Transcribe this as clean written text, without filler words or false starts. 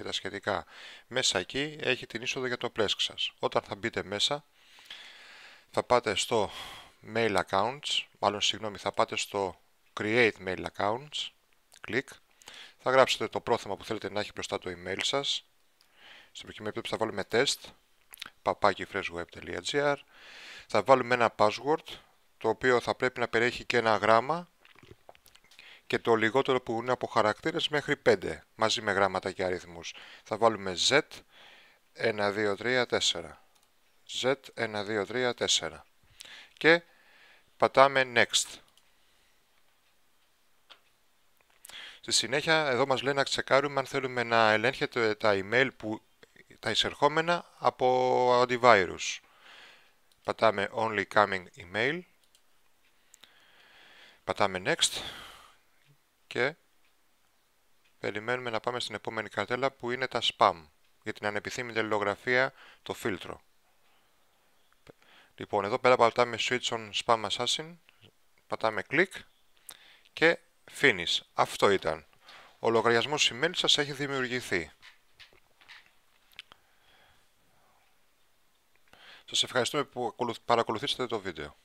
και τα σχετικά. Μέσα εκεί έχει την είσοδο για το Plesk σας. Όταν θα μπείτε μέσα, θα πάτε στο Mail Accounts, θα πάτε στο Create Mail Accounts, κλικ. Θα γράψετε το πρόθεμα που θέλετε να έχει μπροστά το email σας. Στην προκειμένη περίπτωση θα βάλουμε test, papakifreshweb.gr. Θα βάλουμε ένα password, το οποίο θα πρέπει να περιέχει και ένα γράμμα και το λιγότερο που είναι από χαρακτήρες μέχρι 5, μαζί με γράμματα και αριθμούς. Θα βάλουμε Z1234. Z1234. Και πατάμε Next. Στη συνέχεια εδώ μας λέει να τσεκάρουμε αν θέλουμε να ελέγχετε τα email τα εισερχόμενα από antivirus. Πατάμε Only Coming Email. Πατάμε Next. Και περιμένουμε να πάμε στην επόμενη καρτέλα που είναι τα spam. Για την ανεπιθύμητη αλληλογραφία, το φίλτρο. Λοιπόν, εδώ πέρα πατάμε Switch on Spam Assassin. Πατάμε κλικ. Και Finish. Αυτό ήταν. Ο λογαριασμός email σας έχει δημιουργηθεί. Σας ευχαριστούμε που παρακολουθήσατε το βίντεο.